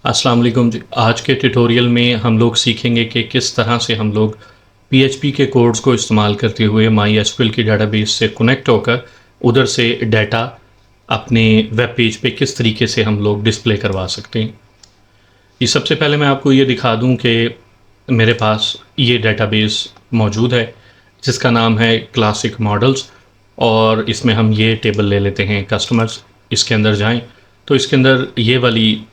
अस्सलाम वालेकुम जी। आज के ट्यूटोरियल में हम लोग सीखेंगे कि किस तरह से हम लोग पीएचपी के कोड्स को इस्तेमाल करते हुए माई एसक्यूएल की डेटाबेस से कनेक्ट होकर उधर से डाटा अपने वेब पेज पे किस तरीके से हम लोग डिस्प्ले करवा सकते हैं। ये सबसे पहले मैं आपको ये दिखा दूं कि मेरे पास ये डेटाबेस मौजूद है जिसका नाम है क्लासिक मॉडल्स, और इसमें हम ये टेबल ले लेते हैं कस्टमर्स। इसके अंदर जाएं तो इसके अंदर ये वाली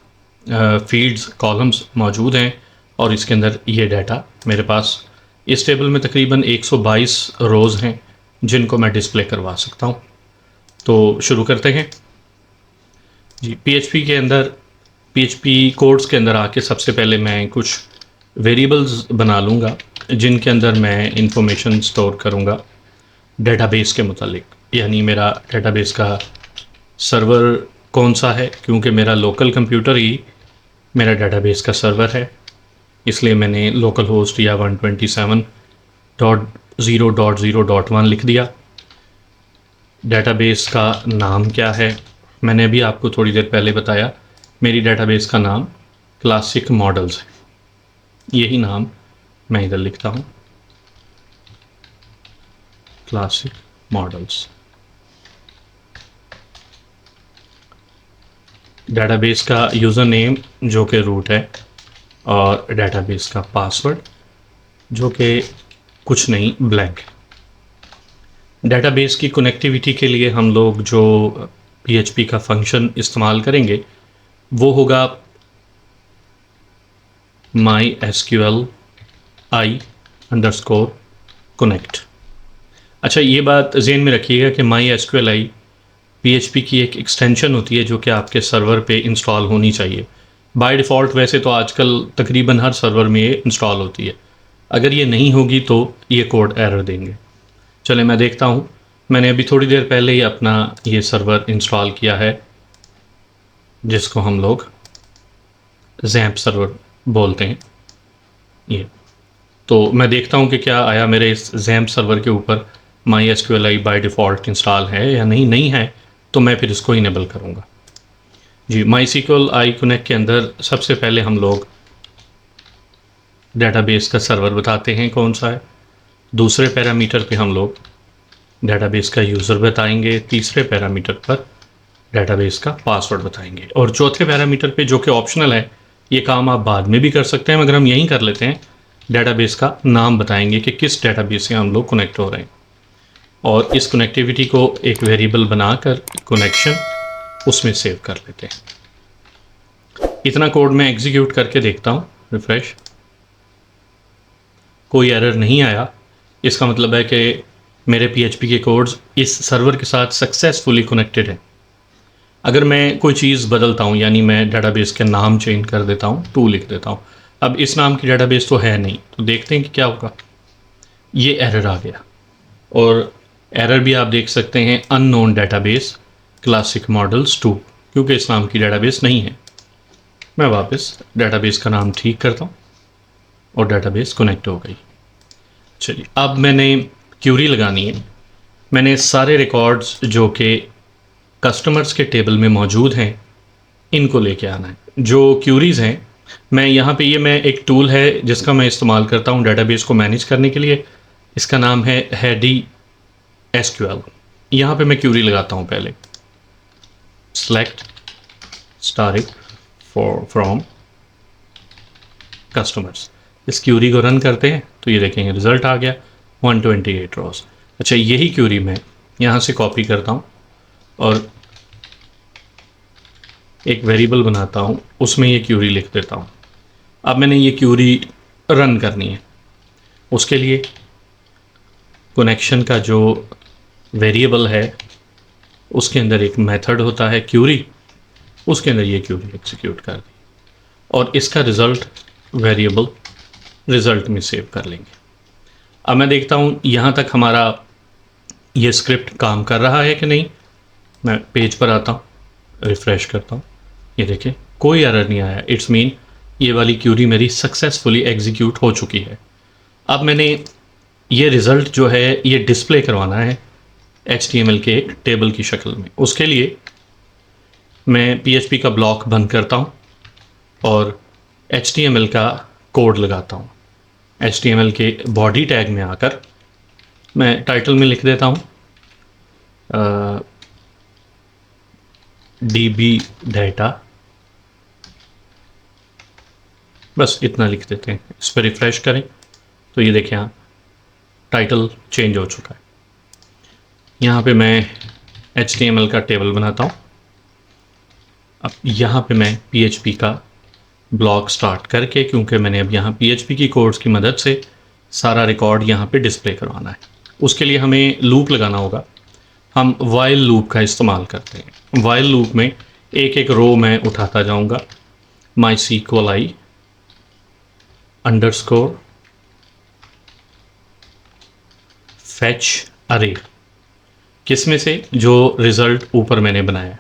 फील्ड्स कॉलम्स मौजूद हैं और इसके अंदर ये डाटा मेरे पास इस टेबल में तकरीबन 122 रोज़ हैं जिनको मैं डिस्प्ले करवा सकता हूँ। तो शुरू करते हैं जी। पीएचपी के अंदर पीएचपी कोड्स के अंदर आके सबसे पहले मैं कुछ वेरिएबल्स बना लूँगा जिनके अंदर मैं इंफॉर्मेशन स्टोर करूँगा डेटाबेस के मुतालिक। यानी मेरा डेटाबेस का सर्वर कौन सा है, क्योंकि मेरा लोकल कंप्यूटर ही मेरा डेटाबेस का सर्वर है, इसलिए मैंने लोकल होस्ट या 127.0.0.1 लिख दिया। डेटाबेस का नाम क्या है, मैंने अभी आपको थोड़ी देर पहले बताया मेरी डेटाबेस का नाम क्लासिक मॉडल्स है। यही नाम मैं इधर लिखता हूँ, क्लासिक मॉडल्स। डेटाबेस का यूज़र नेम जो कि रूट है, और डेटाबेस का पासवर्ड जो कि कुछ नहीं, ब्लैंक है। डेटाबेस की कनेक्टिविटी के लिए हम लोग जो पीएचपी का फंक्शन इस्तेमाल करेंगे वो होगा MySQL i_connect। अच्छा, ये बात ज़हन में रखिएगा कि MySQL i पीएचपी की एक एक्सटेंशन होती है जो कि आपके सर्वर पे इंस्टॉल होनी चाहिए। बाय डिफ़ॉल्ट वैसे तो आजकल तकरीबन हर सर्वर में ये इंस्टॉल होती है। अगर ये नहीं होगी तो ये कोड एरर देंगे। चले मैं देखता हूँ। मैंने अभी थोड़ी देर पहले ही अपना ये सर्वर इंस्टॉल किया है जिसको हम लोग जैम्प सर्वर बोलते हैं। ये तो मैं देखता हूँ कि क्या आया मेरे इस जैम्प सर्वर के ऊपर MySQL i by default install है या नहीं है, तो मैं फिर इसको इनेबल करूँगा जी। MySQL i कनेक्ट के अंदर सबसे पहले हम लोग डेटाबेस का सर्वर बताते हैं कौन सा है। दूसरे पैरामीटर पे हम लोग डेटाबेस का यूज़र बताएंगे। तीसरे पैरामीटर पर डेटाबेस का पासवर्ड बताएंगे, और चौथे पैरामीटर पे जो कि ऑप्शनल है, ये काम आप बाद में भी कर सकते हैं मगर हम यहीं कर लेते हैं, डेटाबेस का नाम बताएंगे कि किस डेटाबेस से हम लोग कनेक्ट हो रहे हैं। और इस कनेक्टिविटी को एक वेरिएबल बनाकर कनेक्शन उसमें सेव कर लेते हैं। इतना कोड मैं एग्जीक्यूट करके देखता हूँ, रिफ्रेश। कोई एरर नहीं आया, इसका मतलब है कि मेरे पीएचपी के कोड्स इस सर्वर के साथ सक्सेसफुली कनेक्टेड हैं। अगर मैं कोई चीज़ बदलता हूँ, यानी मैं डेटाबेस के नाम चेंज कर देता हूँ, 2 लिख देता हूँ, अब इस नाम की डेटाबेस तो है नहीं, तो देखते हैं कि क्या होगा। ये एरर आ गया, और एरर भी आप देख सकते हैं, अननोन डेटाबेस क्लासिक मॉडल्स 2, क्योंकि इस नाम की डेटाबेस नहीं है। मैं वापस डेटाबेस का नाम ठीक करता हूँ और डेटाबेस कनेक्ट हो गई। चलिए, अब मैंने क्यूरी लगानी है। मैंने सारे रिकॉर्ड्स जो कि कस्टमर्स के टेबल में मौजूद हैं इनको लेके आना है। जो क्यूरीज़ हैं, मैं यहाँ पे मैं एक टूल है जिसका मैं इस्तेमाल करता हूँ डेटाबेस को मैनेज करने के लिए। इसका नाम है हैडी SQL। यहाँ पे मैं क्यूरी लगाता हूँ। पहले सेलेक्ट स्टारिक फ्रॉम कस्टमर्स। इस क्यूरी को रन करते हैं तो ये देखेंगे रिज़ल्ट आ गया 128 रोज़। अच्छा, यही क्यूरी मैं यहाँ से कॉपी करता हूँ और एक वेरिएबल बनाता हूँ, उसमें ये क्यूरी लिख देता हूँ। अब मैंने ये क्यूरी रन करनी है। उसके लिए कनेक्शन का जो वेरिएबल है उसके अंदर एक मेथड होता है क्यूरी, उसके अंदर ये क्यूरी एग्जीक्यूट कर दी और इसका रिज़ल्ट वेरिएबल रिज़ल्ट में सेव कर लेंगे। अब मैं देखता हूँ यहाँ तक हमारा ये स्क्रिप्ट काम कर रहा है कि नहीं। मैं पेज पर आता हूँ, रिफ़्रेश करता हूँ, ये देखें कोई एरर नहीं आया। इट्स मीन ये वाली क्यूरी मेरी सक्सेसफुली एग्जीक्यूट हो चुकी है। अब मैंने ये रिज़ल्ट जो है ये डिस्प्ले करवाना है HTML के एक टेबल की शक्ल में। उसके लिए मैं PHP का ब्लॉक बंद करता हूँ और HTML का कोड लगाता हूँ। HTML के बॉडी टैग में आकर मैं टाइटल में लिख देता हूँ DB डाटा, बस इतना लिख देते हैं। इस पर रिफ्रेश करें तो ये देखें यहाँ टाइटल चेंज हो चुका है। यहाँ पे मैं HTML का टेबल बनाता हूँ। अब यहाँ पे मैं PHP का ब्लॉग स्टार्ट करके, क्योंकि मैंने अब यहाँ PHP की कोड्स की मदद से सारा रिकॉर्ड यहाँ पे डिस्प्ले करवाना है, उसके लिए हमें लूप लगाना होगा। हम वाइल लूप का इस्तेमाल करते हैं। वाइल लूप में एक एक रो मैं उठाता जाऊँगा। MySQLi _ fetch array, किसमें से, जो रिज़ल्ट ऊपर मैंने बनाया।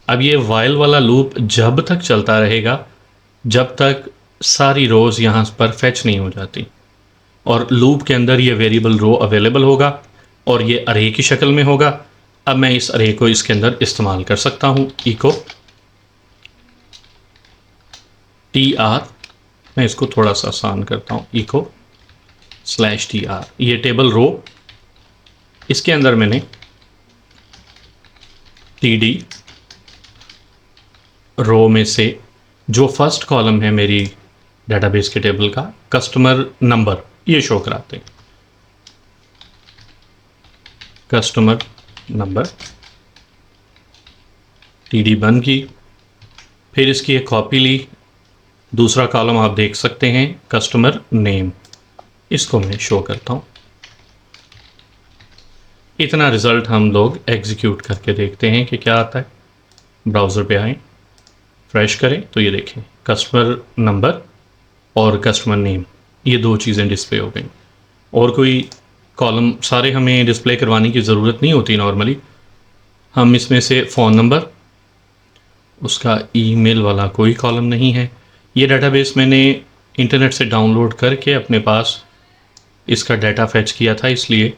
अब ये वाइल वाला लूप जब तक चलता रहेगा जब तक सारी रोज़ यहाँ पर फैच नहीं हो जाती, और लूप के अंदर ये वेरिएबल रो अवेलेबल होगा और ये अरे की शक्ल में होगा। अब मैं इस अरे को इसके अंदर इस्तेमाल कर सकता हूँ। इको tr, मैं इसको थोड़ा सा आसान करता हूँ, इको /tr, ये टेबल रो, इसके अंदर मैंने td रो में से जो फर्स्ट कॉलम है मेरी डेटाबेस के टेबल का, कस्टमर नंबर, ये शो कराते हैं। कस्टमर नंबर td बंद की, फिर इसकी एक कॉपी ली। दूसरा कॉलम आप देख सकते हैं कस्टमर नेम, इसको मैं शो करता हूँ। इतना रिज़ल्ट हम लोग एग्जीक्यूट करके देखते हैं कि क्या आता है। ब्राउज़र पे आएँ, फ्रेश करें तो ये देखें कस्टमर नंबर और कस्टमर नेम, ये दो चीज़ें डिस्प्ले हो गई। और कोई कॉलम सारे हमें डिस्प्ले करवाने की ज़रूरत नहीं होती। नॉर्मली हम इसमें से फ़ोन नंबर, उसका ईमेल वाला कोई कॉलम नहीं है। ये डेटाबेस मैंने इंटरनेट से डाउनलोड करके अपने पास इसका डाटा फैच किया था, इसलिए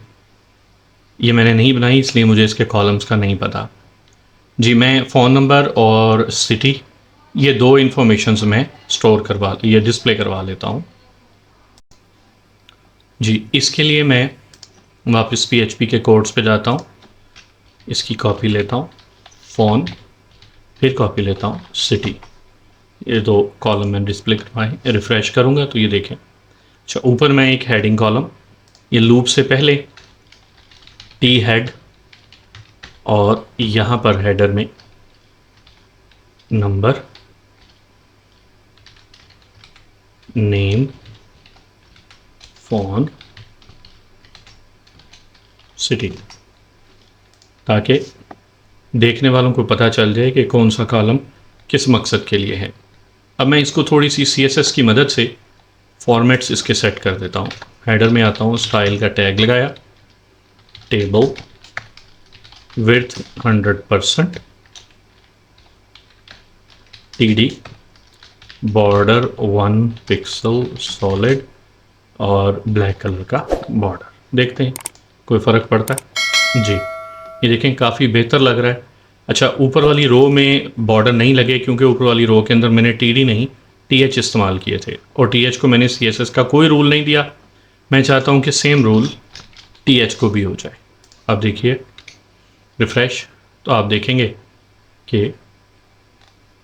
ये मैंने नहीं बनाई, इसलिए मुझे इसके कॉलम्स का नहीं पता। जी, मैं फ़ोन नंबर और सिटी, ये दो इन्फॉर्मेशंस मैं स्टोर करवा, ये डिस्प्ले करवा लेता हूँ। जी, इसके लिए मैं वापस PHP के कोड्स पे जाता हूँ, इसकी कॉपी लेता हूँ, फ़ोन, फिर कॉपी लेता हूँ सिटी, ये दो कॉलम मैंने डिस्प्ले करवाए। रिफ़्रेश करूँगा तो ये देखें। अच्छा, ऊपर मैं एक हेडिंग कॉलम, ये लूप से पहले टी हेड, और यहाँ पर हेडर में नंबर, नेम, फ़ोन, सिटी, ताकि देखने वालों को पता चल जाए कि कौन सा कॉलम किस मकसद के लिए है। अब मैं इसको थोड़ी सी CSS की मदद से फॉर्मेट्स इसके सेट कर देता हूँ। हेडर में आता हूँ, स्टाइल का टैग लगाया, table width 100%, TD border 1 pixel solid और ब्लैक कलर का बॉर्डर। देखते हैं कोई फ़र्क पड़ता है। जी, ये देखें काफ़ी बेहतर लग रहा है। अच्छा, ऊपर वाली रो में बॉर्डर नहीं लगे क्योंकि ऊपर वाली रो के अंदर मैंने TD नहीं TH इस्तेमाल किए थे, और TH को मैंने CSS का कोई रूल नहीं दिया। मैं चाहता हूँ कि सेम रूल TH को भी हो जाए। अब देखिए रिफ़्रेश तो आप देखेंगे कि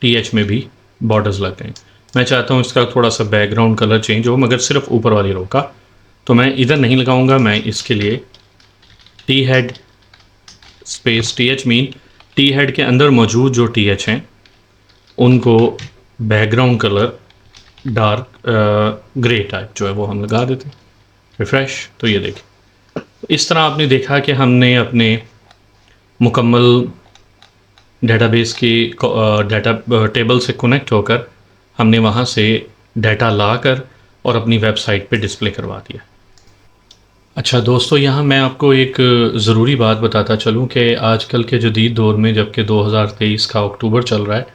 TH में भी बॉर्डर्स लग गए। मैं चाहता हूँ इसका थोड़ा सा बैकग्राउंड कलर चेंज हो, मगर सिर्फ ऊपर वाली रो का, तो मैं इधर नहीं लगाऊंगा। मैं इसके लिए T head space TH mean T head के अंदर मौजूद जो TH हैं उनको background colour dark grey type जो है वो हम लगा देते हैं। रिफ़्रेश तो ये देखें, इस तरह आपने देखा कि हमने अपने मुकम्मल डेटाबेस की डाटा टेबल से कनेक्ट होकर हमने वहाँ से डाटा लाकर और अपनी वेबसाइट पे डिस्प्ले करवा दिया। अच्छा दोस्तों, यहाँ मैं आपको एक ज़रूरी बात बताता चलूँ कि आजकल के जदीद दौर में, जबकि 2023 का अक्टूबर चल रहा है,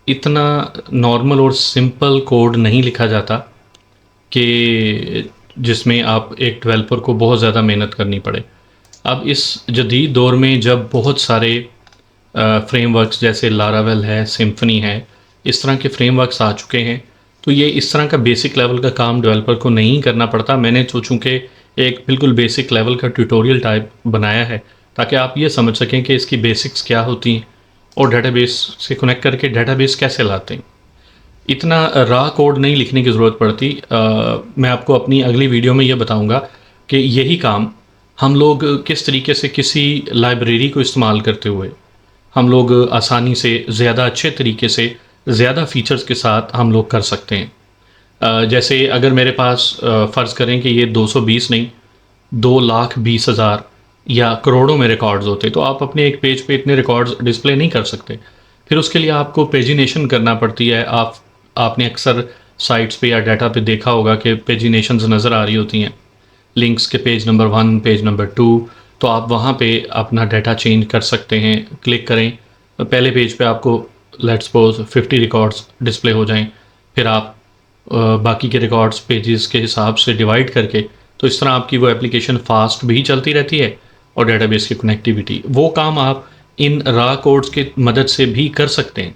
इतना नॉर्मल और सिंपल कोड नहीं लिखा जाता कि जिसमें आप एक डेवलपर को बहुत ज़्यादा मेहनत करनी पड़े। अब इस जदीद दौर में जब बहुत सारे फ्रेमवर्क्स जैसे लारावेल है, सिम्फनी है, इस तरह के फ्रेमवर्क्स आ चुके हैं। तो ये इस तरह का बेसिक लेवल का काम डेवलपर को नहीं करना पड़ता। मैंने तो चूँकि एक बिल्कुल बेसिक लेवल का ट्यूटोरियल टाइप बनाया है ताकि आप ये समझ सकें कि इसकी बेसिक्स क्या होती हैं और डेटाबेस से कनेक्ट करके डेटाबेस कैसे लाते हैं। इतना रॉ कोड नहीं लिखने की ज़रूरत पड़ती। मैं आपको अपनी अगली वीडियो में ये बताऊंगा कि यही काम हम लोग किस तरीके से किसी लाइब्रेरी को इस्तेमाल करते हुए हम लोग आसानी से ज़्यादा अच्छे तरीके से ज़्यादा फ़ीचर्स के साथ हम लोग कर सकते हैं। जैसे अगर मेरे पास फ़र्ज़ करें कि ये 220 नहीं 2,20,000 या करोड़ों में रिकॉर्ड्स होते, तो आप अपने एक पेज पे इतने रिकॉर्ड्स डिस्प्ले नहीं कर सकते। फिर उसके लिए आपको पेजिनेशन करना पड़ती है। आपने अक्सर साइट्स पे या डाटा पे देखा होगा कि पेजिनेशंस नज़र आ रही होती हैं, लिंक्स के पेज नंबर 1, पेज नंबर 2। तो आप वहाँ पे अपना डाटा चेंज कर सकते हैं। क्लिक करें, पहले पेज पे आपको लेट्स सपोज 50 रिकॉर्ड्स डिस्प्ले हो जाएं, फिर आप बाकी के रिकॉर्ड्स पेजेस के हिसाब से डिवाइड करके, तो इस तरह आपकी वो एप्लीकेशन फास्ट भी चलती रहती है और डेटाबेस की कनेक्टिविटी, वो काम आप इन रॉ कोड्स की मदद से भी कर सकते हैं।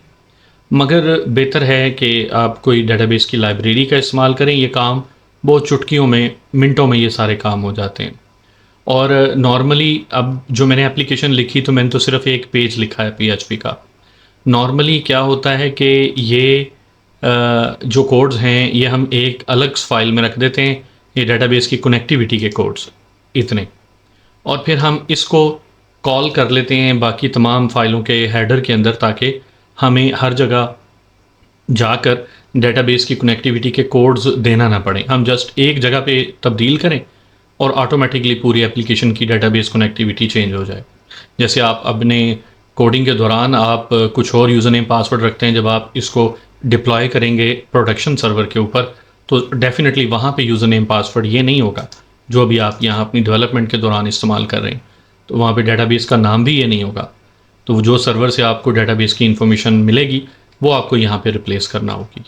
मगर बेहतर है कि आप कोई डेटाबेस की लाइब्रेरी का इस्तेमाल करें। ये काम बहुत चुटकियों में, मिनटों में ये सारे काम हो जाते हैं। और नॉर्मली अब जो मैंने एप्लीकेशन लिखी तो मैंने तो सिर्फ एक पेज लिखा है पीएचपी का। नॉर्मली क्या होता है कि ये जो कोड्स हैं ये हम एक अलग फाइल में रख देते हैं, ये डेटाबेस की कनेक्टिविटी के कोड्स इतने, और फिर हम इसको कॉल कर लेते हैं बाकी तमाम फाइलों के हेडर के अंदर, ताकि हमें हर जगह जाकर डेटाबेस की कनेक्टिविटी के कोड्स देना ना पड़े। हम जस्ट एक जगह पे तब्दील करें और ऑटोमेटिकली पूरी एप्लीकेशन की डेटाबेस कनेक्टिविटी चेंज हो जाए। जैसे आप अपने कोडिंग के दौरान आप कुछ और यूज़र नेम पासवर्ड रखते हैं, जब आप इसको डिप्लॉय करेंगे प्रोडक्शन सर्वर के ऊपर तो डेफिनेटली वहाँ पे यूज़र नेम पासवर्ड ये नहीं होगा जो अभी आप यहाँ अपनी डेवलपमेंट के दौरान इस्तेमाल कर रहे हैं। तो वहाँ पे डेटाबेस का नाम भी ये नहीं होगा। तो जो सर्वर से आपको डेटाबेस की इन्फॉर्मेशन मिलेगी वो आपको यहाँ पे रिप्लेस करना होगी।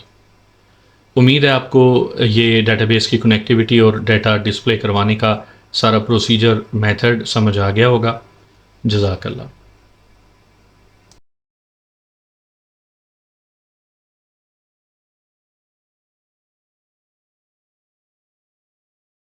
उम्मीद है आपको ये डेटाबेस की कनेक्टिविटी और डाटा डिस्प्ले करवाने का सारा प्रोसीजर मेथड समझ आ गया होगा। जज़ाकल्लाह।